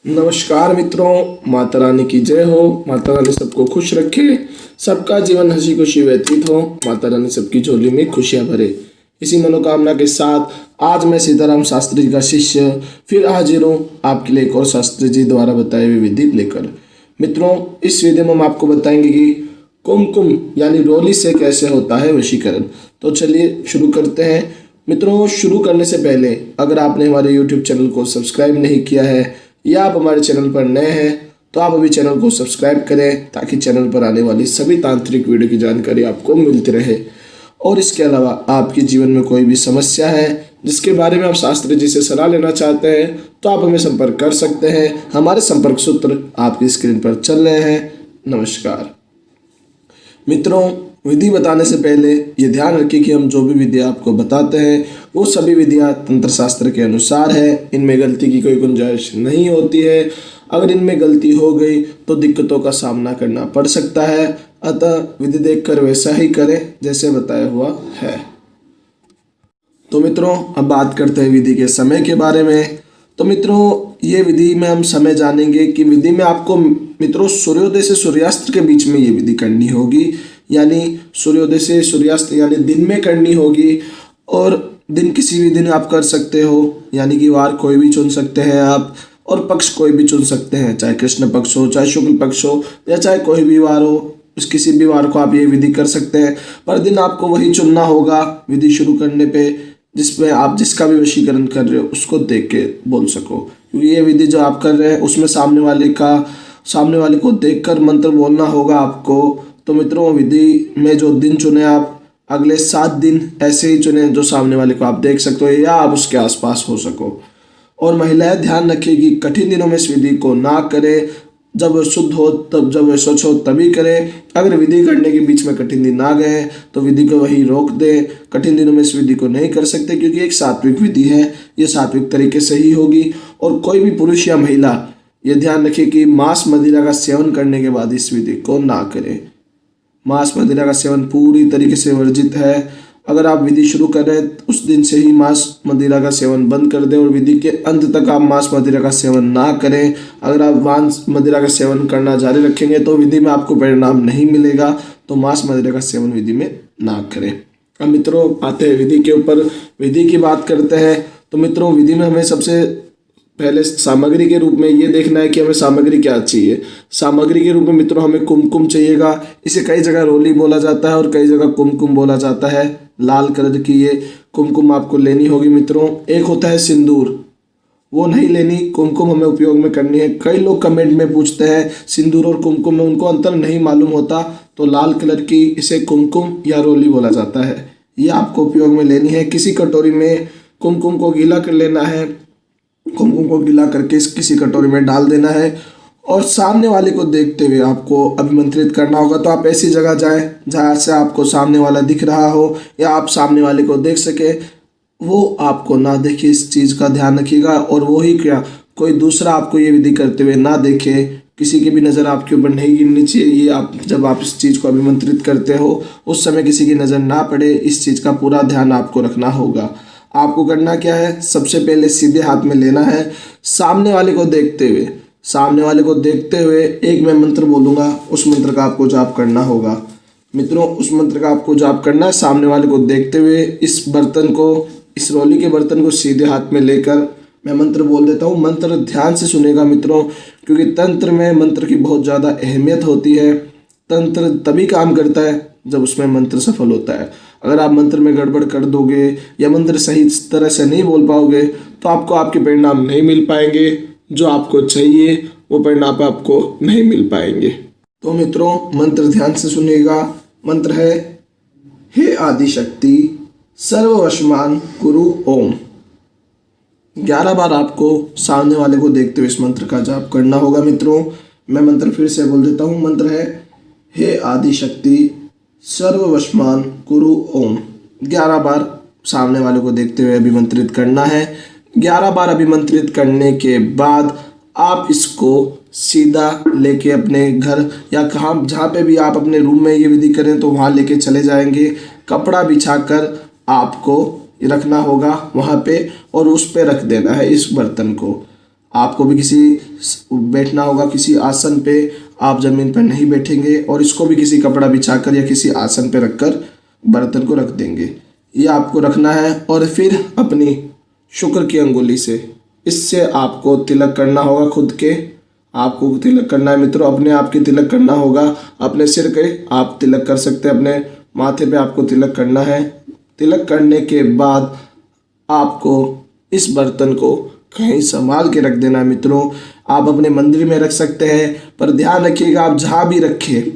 नमस्कार मित्रों, माता रानी की जय हो। माता रानी सबको खुश रखे, सबका जीवन हंसी खुशी व्यतीत हो। माता रानी सबकी झोली में खुशियां भरे। इसी मनोकामना के साथ आज मैं सीताराम शास्त्री जी का शिष्य फिर हाजिर हूँ आपके लिए एक और शास्त्री जी द्वारा बताई हुई विधि लेकर। मित्रों, इस वीडियो में हम आपको बताएंगे कि कुमकुम यानी रोली से कैसे होता है वशीकरण। तो चलिए शुरू करते हैं। मित्रों, शुरू करने से पहले अगर आपने हमारे YouTube चैनल को सब्सक्राइब नहीं किया है या आप हमारे चैनल पर नए हैं तो आप अभी चैनल को सब्सक्राइब करें ताकि चैनल पर आने वाली सभी तांत्रिक वीडियो की जानकारी आपको मिलती रहे। और इसके अलावा आपके जीवन में कोई भी समस्या है जिसके बारे में आप शास्त्री जी से सलाह लेना चाहते हैं तो आप हमें संपर्क कर सकते हैं। हमारे संपर्क सूत्र आपकी स्क्रीन पर चल रहे हैं। नमस्कार मित्रों, विधि बताने से पहले ये ध्यान रखिए कि हम जो भी विधियाँ आपको बताते हैं वो सभी विधियाँ तंत्र शास्त्र के अनुसार है। इनमें गलती की कोई गुंजाइश नहीं होती है। अगर इनमें गलती हो गई तो दिक्कतों का सामना करना पड़ सकता है। अतः विधि देखकर वैसा ही करें जैसे बताया हुआ है। तो मित्रों, अब बात करते हैं विधि के समय के बारे में। तो मित्रों, ये विधि में हम समय जानेंगे कि विधि में आपको मित्रों सूर्योदय से सूर्यास्त के बीच में ये विधि करनी होगी। यानी सूर्योदय से सूर्यास्त यानी दिन में करनी होगी। और दिन किसी भी दिन आप कर सकते हो, यानी कि वार कोई भी चुन सकते हैं आप, और पक्ष कोई भी चुन सकते हैं, चाहे कृष्ण पक्ष हो, चाहे शुक्ल पक्ष हो, या चाहे कोई भी वार हो। उस किसी भी वार को आप ये विधि कर सकते हैं। पर दिन आपको वही चुनना होगा विधि शुरू करने पे जिसमें आप जिसका भी वशीकरण कर रहे हो उसको देख के बोल सको। क्योंकि ये विधि जो आप कर रहे हैं उसमें सामने वाले को देखकर मंत्र बोलना होगा आपको। तो मित्रों, विधि में जो दिन चुने आप अगले 7 दिन ऐसे ही चुने जो सामने वाले को आप देख सकते हो या आप उसके आसपास हो सको। और महिलाएं ध्यान रखें कि कठिन दिनों में इस विधि को ना करें। जब वह शुद्ध हो तब, जब वह स्वच्छ हो तभी करें। अगर विधि करने के बीच में कठिन दिन आ गए तो विधि को वही रोक दें। कठिन दिनों में इस विधि को नहीं कर सकते क्योंकि एक सात्विक विधि है, ये सात्विक तरीके से ही होगी। और कोई भी पुरुष या महिला ये ध्यान रखे कि मांस मदिरा का सेवन करने के बाद इस विधि को ना करें। मांस मदिरा का सेवन पूरी तरीके से वर्जित है। अगर आप विधि शुरू कर रहे हैं तो उस दिन से ही मांस मदिरा का सेवन बंद कर दें और विधि के अंत तक आप मांस मदिरा का सेवन ना करें। अगर आप मांस मदिरा का सेवन करना जारी रखेंगे तो विधि में आपको परिणाम नहीं मिलेगा। तो मांस मदिरा का सेवन विधि में ना करें। अब मित्रों, आते हैं विधि के ऊपर। विधि की बात करते हैं तो मित्रों, विधि में हमें सबसे पहले सामग्री के रूप में ये देखना है कि हमें सामग्री क्या चाहिए। सामग्री के रूप में मित्रों हमें कुमकुम चाहिएगा। इसे कई जगह रोली बोला जाता है और कई जगह कुमकुम बोला जाता है। लाल कलर की ये कुमकुम आपको लेनी होगी मित्रों। एक होता है सिंदूर, वो नहीं लेनी, कुमकुम हमें उपयोग में करनी है। कई लोग कमेंट में पूछते हैं सिंदूर और कुमकुम में उनको अंतर नहीं मालूम होता। तो लाल कलर की इसे कुमकुम या रोली बोला जाता है, ये आपको उपयोग में लेनी है। किसी कटोरी में कुमकुम को गीला कर लेना है। कुमकुम को गीला करके किसी कटोरी में डाल देना है और सामने वाले को देखते हुए आपको अभिमंत्रित करना होगा। तो आप ऐसी जगह जाएं जहाँ से आपको सामने वाला दिख रहा हो या आप सामने वाले को देख सके, वो आपको ना देखे, इस चीज़ का ध्यान रखिएगा। और वो ही क्या, कोई दूसरा आपको ये विधि करते हुए ना देखे, किसी की भी नज़र आपके ऊपर नहीं गिरनी चाहिए। ये आप जब आप इस चीज़ को अभिमंत्रित करते हो उस समय किसी की नज़र ना पड़े, इस चीज़ का पूरा ध्यान आपको रखना होगा। आपको करना क्या है, सबसे पहले सीधे हाथ में लेना है, सामने वाले को देखते हुए एक मैं मंत्र बोलूँगा, उस मंत्र का आपको जाप करना होगा। मित्रों, उस मंत्र का आपको जाप करना है सामने वाले को देखते हुए। इस रोली के बर्तन को सीधे हाथ में लेकर मैं मंत्र बोल देता हूँ। मंत्र ध्यान से सुनेगा मित्रों, क्योंकि तंत्र में मंत्र की बहुत ज़्यादा अहमियत होती है। तंत्र तभी काम करता है जब उसमें मंत्र सफल होता है। अगर आप मंत्र में गड़बड़ कर दोगे या मंत्र सही तरह से नहीं बोल पाओगे तो आपको आपके परिणाम नहीं मिल पाएंगे। जो आपको चाहिए वो परिणाम आपको नहीं मिल पाएंगे। तो मित्रों, मंत्र ध्यान से सुनिएगा। मंत्र है, हे आदिशक्ति सर्ववशमान कुरु ओम। 11 बार आपको सामने वाले को देखते हुए इस मंत्र का जाप करना होगा। मित्रों, मैं मंत्र फिर से बोल देता हूँ। मंत्र है, हे आदिशक्ति सर्ववशमान कुरु ओम। 11 बार सामने वाले को देखते हुए अभिमंत्रित करना है। 11 बार अभिमंत्रित करने के बाद आप इसको सीधा लेके अपने घर या कहाँ जहाँ पे भी आप अपने रूम में ये विधि करें तो वहाँ लेके चले जाएंगे। कपड़ा बिछाकर आपको रखना होगा वहाँ पे और उस पे रख देना है इस बर्तन को। आपको भी किसी बैठना होगा किसी आसन पे, आप ज़मीन पर नहीं बैठेंगे। और इसको भी किसी कपड़ा बिछाकर या किसी आसन पे रखकर बर्तन को रख देंगे। ये आपको रखना है। और फिर अपनी शुक्र की अंगुली से इससे आपको तिलक करना होगा खुद के। आपको तिलक करना है मित्रों, अपने आप की तिलक करना होगा। अपने सिर के आप तिलक कर सकते हैं, अपने माथे पे आपको तिलक करना है। तिलक करने के बाद आपको इस बर्तन को कहीं संभाल के रख देना है मित्रों। आप अपने मंदिर में रख सकते हैं, पर ध्यान रखिएगा आप जहाँ भी रखें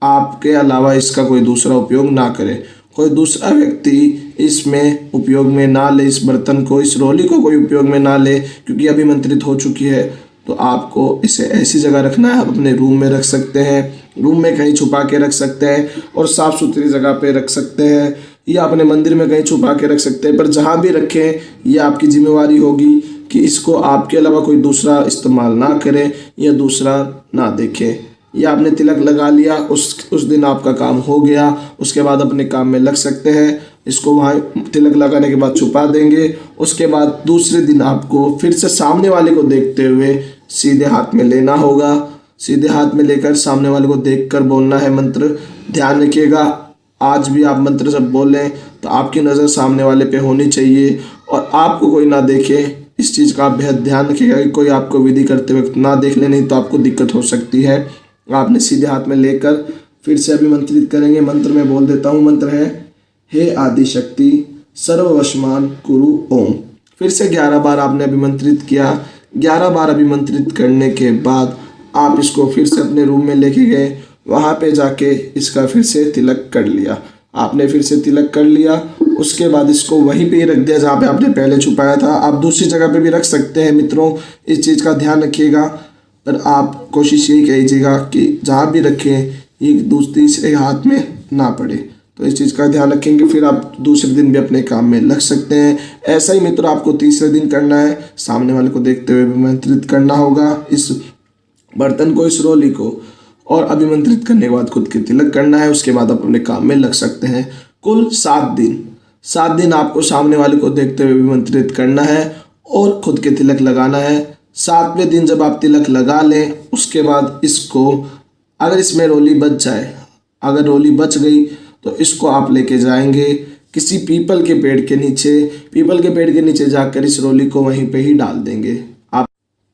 आपके अलावा इसका कोई दूसरा उपयोग ना करे। कोई दूसरा व्यक्ति इसमें उपयोग में ना ले, इस बर्तन को, इस रोली को कोई उपयोग में ना ले, क्योंकि अभिमंत्रित हो चुकी है। तो आपको इसे ऐसी जगह रखना है, आप अपने रूम में रख सकते हैं, रूम में कहीं छुपा के रख सकते हैं, और साफ़ सुथरी जगह पे रख सकते हैं, या अपने मंदिर में कहीं छुपा के रख सकते हैं। पर जहाँ भी रखें ये आपकी जिम्मेवारी होगी कि इसको आपके अलावा कोई दूसरा इस्तेमाल ना करे या दूसरा ना देखे। या आपने तिलक लगा लिया, उस दिन आपका काम हो गया, उसके बाद अपने काम में लग सकते हैं। इसको वहाँ तिलक लगाने के बाद छुपा देंगे। उसके बाद दूसरे दिन आपको फिर से सामने वाले को देखते हुए सीधे हाथ में लेना होगा। सीधे हाथ में लेकर सामने वाले को देखकर बोलना है मंत्र। ध्यान रखिएगा आज भी आप मंत्र जब बोलें तो आपकी नज़र सामने वाले पे होनी चाहिए और आपको कोई ना देखे। इस चीज़ का आप बेहद ध्यान रखिएगा कि कोई आपको विधि करते वक्त ना देख ले, नहीं तो आपको दिक्कत हो सकती है। आपने सीधे हाथ में लेकर फिर से अभिमंत्रित करेंगे। मंत्र में बोल देता हूँ। मंत्र है हे आदि शक्ति सर्ववशमान कुरु ओम। फिर से 11 बार आपने अभिमंत्रित किया। 11 बार अभिमंत्रित करने के बाद आप इसको फिर से अपने रूम में लेके गए। वहाँ पे जाके इसका फिर से तिलक कर लिया। आपने फिर से तिलक कर लिया। उसके बाद इसको वहीं पे ही रख दिया जहाँ पे आपने पहले छुपाया था। आप दूसरी जगह पे भी रख सकते हैं मित्रों, इस चीज़ का ध्यान रखिएगा। पर आप कोशिश यही कीजिएगा कि जहाँ भी रखें ये दूसरी से हाथ में ना पड़े। तो इस चीज़ का ध्यान रखेंगे, फिर आप दूसरे दिन भी अपने काम में लग सकते हैं। ऐसा ही मित्रों आपको तीसरे दिन करना है। सामने वाले को देखते हुए अभिमंत्रित करना होगा इस बर्तन को, इस रोली को, और अभिमंत्रित करने के बाद खुद के तिलक करना है। उसके बाद आप अपने काम में लग सकते हैं। कुल 7 दिन आपको सामने वाले को देखते हुए अभिमंत्रित करना है और खुद के तिलक लगाना है। 7वें दिन जब आप तिलक लगा लें उसके बाद इसको, अगर इसमें रोली बच जाए, अगर रोली बच गई तो इसको आप लेके जाएंगे किसी पीपल के पेड़ के नीचे। पीपल के पेड़ के नीचे जाकर इस रोली को वहीं पे ही डाल देंगे। आप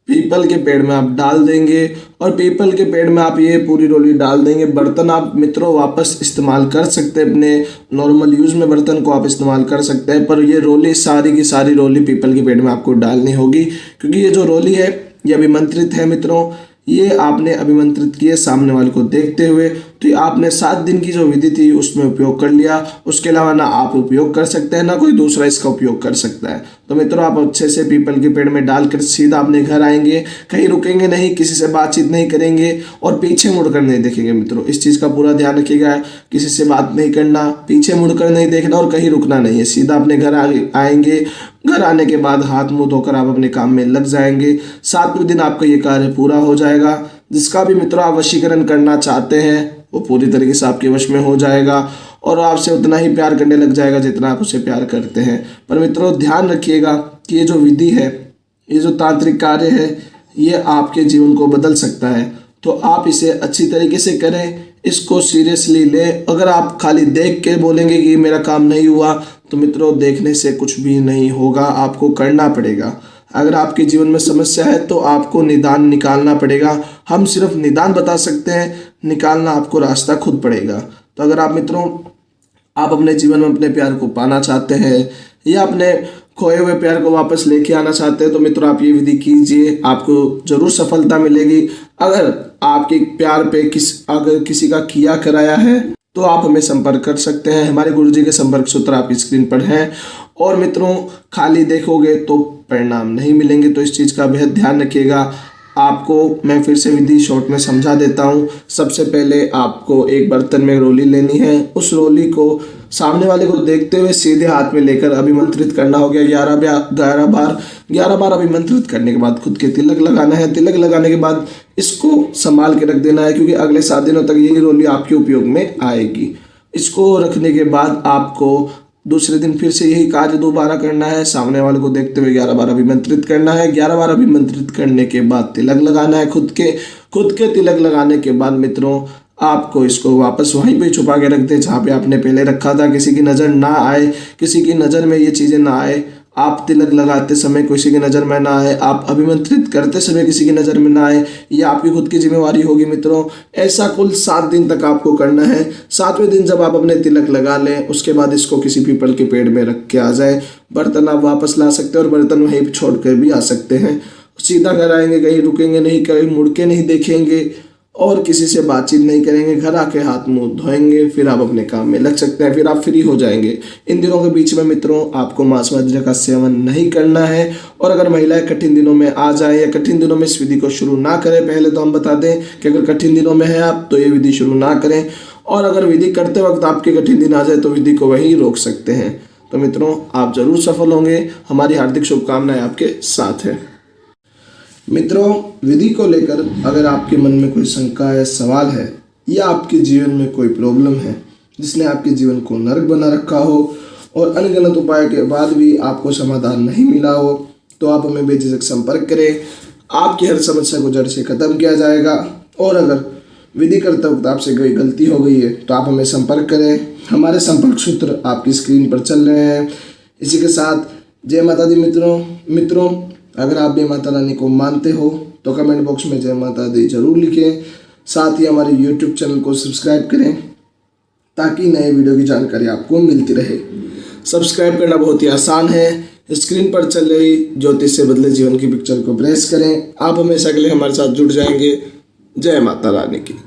पीपल के पेड़ में आप डाल देंगे और पीपल के पेड़ में आप ये पूरी रोली डाल देंगे। बर्तन आप मित्रों वापस इस्तेमाल कर सकते हैं, अपने नॉर्मल यूज़ में बर्तन को आप इस्तेमाल कर सकते हैं, पर ये रोली सारी की सारी रोली पीपल के पेड़ में आपको डालनी होगी, क्योंकि ये जो रोली है ये अभिमंत्रित है मित्रों। ये आपने अभिमंत्रित किए सामने वाले को देखते हुए, तो ये आपने 7 दिन की जो विधि थी उसमें उपयोग कर लिया। उसके अलावा ना आप उपयोग कर सकते हैं ना कोई दूसरा इसका उपयोग कर सकता है। तो मित्रों आप अच्छे से पीपल के पेड़ में डालकर सीधा अपने घर आएंगे, कहीं रुकेंगे नहीं, किसी से बातचीत नहीं करेंगे और पीछे मुड़कर नहीं देखेंगे मित्रों। इस चीज़ का पूरा ध्यान रखिएगा, किसी से बात नहीं करना, पीछे मुड़कर नहीं देखना और कहीं रुकना नहीं है। सीधा अपने घर आएंगे। घर आने के बाद हाथ मुंह धोकर आप अपने काम में लग जाएंगे। 7वें दिन आपका ये कार्य पूरा हो जाएगा। जिसका भी मित्रों आप वशीकरण करना चाहते हैं वो पूरी तरीके से आपके वश में हो जाएगा और आपसे उतना ही प्यार करने लग जाएगा जितना आप उसे प्यार करते हैं। पर मित्रों ध्यान रखिएगा कि ये जो विधि है, ये जो तांत्रिक कार्य है, ये आपके जीवन को बदल सकता है। तो आप इसे अच्छी तरीके से करें, इसको सीरियसली लें। अगर आप खाली देख के बोलेंगे कि मेरा काम नहीं हुआ, तो मित्रों देखने से कुछ भी नहीं होगा, आपको करना पड़ेगा। अगर आपके जीवन में समस्या है तो आपको निदान निकालना पड़ेगा। हम सिर्फ निदान बता सकते हैं, निकालना आपको रास्ता खुद पड़ेगा। तो अगर आप मित्रों आप अपने जीवन में अपने प्यार को पाना चाहते हैं या अपने खोए हुए प्यार को वापस लेके आना चाहते हैं, तो मित्रों आप ये विधि कीजिए, आपको जरूर सफलता मिलेगी। अगर आपके प्यार पे अगर किसी का किया कराया है तो आप हमें संपर्क कर सकते हैं। हमारे गुरुजी के संपर्क सूत्र आपकी स्क्रीन पर हैं। और मित्रों खाली देखोगे तो परिणाम नहीं मिलेंगे, तो इस चीज़ का बेहद ध्यान रखिएगा। आपको मैं फिर से विधि शॉर्ट में समझा देता हूँ। सबसे पहले आपको एक बर्तन में रोली लेनी है। उस रोली को सामने वाले को देखते हुए सीधे हाथ में लेकर अभिमंत्रित करना हो गया 11 बार अभिमंत्रित करने के बाद खुद के तिलक लगाना है। तिलक लगाने के बाद इसको संभाल के रख देना है, क्योंकि अगले 7 दिनों तक यही रोली आपके उपयोग में आएगी। इसको रखने के बाद आपको दूसरे दिन फिर से यही कार्य दोबारा करना है। सामने वाले को देखते हुए 11 बार अभिमंत्रित करना है। 11 बार अभिमंत्रित करने के बाद तिलक लगाना है खुद के तिलक लगाने के बाद मित्रों आपको इसको वापस वहीं पे छुपा के रख दे जहाँ पे आपने पहले रखा था। किसी की नज़र ना आए, किसी की नज़र में ये चीज़ें ना आए। आप तिलक लगाते समय किसी की नज़र में ना आए, आप अभिमंत्रित करते समय किसी की नज़र में ना आए, ये आपकी खुद की जिम्मेवारी होगी मित्रों। ऐसा कुल 7 दिन तक आपको करना है। 7वें दिन जब आप अपने तिलक लगा लें उसके बाद इसको किसी पीपल के पेड़ में रख के आ जाए। बर्तन आप वापस ला सकते हैं और बर्तन वहीं छोड़ कर भी आ सकते हैं। सीधा घर आएंगे, कहीं रुकेंगे नहीं, कहीं मुड़ के नहीं देखेंगे और किसी से बातचीत नहीं करेंगे। घर आके हाथ मुंह धोएंगे, फिर आप अपने काम में लग सकते हैं, फिर आप फ्री हो जाएंगे। इन दिनों के बीच में मित्रों आपको मांस मदिरा का सेवन नहीं करना है। और अगर महिलाएं कठिन दिनों में आ जाए या कठिन दिनों में इस विधि को शुरू ना करें, पहले तो हम बता दें कि अगर कठिन दिनों में है आप तो ये विधि शुरू ना करें, और अगर विधि करते वक्त आपके कठिन दिन आ जाए तो विधि को वहीं रोक सकते हैं। तो मित्रों आप जरूर सफल होंगे, हमारी हार्दिक शुभकामनाएं आपके साथ है। मित्रों विधि को लेकर अगर आपके मन में कोई शंका है, सवाल है, या आपके जीवन में कोई प्रॉब्लम है जिसने आपके जीवन को नरक बना रखा हो और अनगिनत उपाय के बाद भी आपको समाधान नहीं मिला हो, तो आप हमें बेझिझक संपर्क करें। आपकी हर समस्या को जड़ से खत्म किया जाएगा। और अगर विधि करते वक्त आपसे कोई गलती हो गई है तो आप हमें संपर्क करें। हमारे संपर्क सूत्र आपकी स्क्रीन पर चल रहे हैं। इसी के साथ जय माता दी मित्रों अगर आप भी माता रानी को मानते हो तो कमेंट बॉक्स में जय माता दी जरूर लिखें। साथ ही हमारे YouTube चैनल को सब्सक्राइब करें ताकि नए वीडियो की जानकारी आपको मिलती रहे। सब्सक्राइब करना बहुत ही आसान है। स्क्रीन पर चल रही ज्योतिष से बदले जीवन की पिक्चर को प्रेस करें। आप हमेशा के लिए हमारे साथ जुड़ जाएंगे। जय माता रानी की।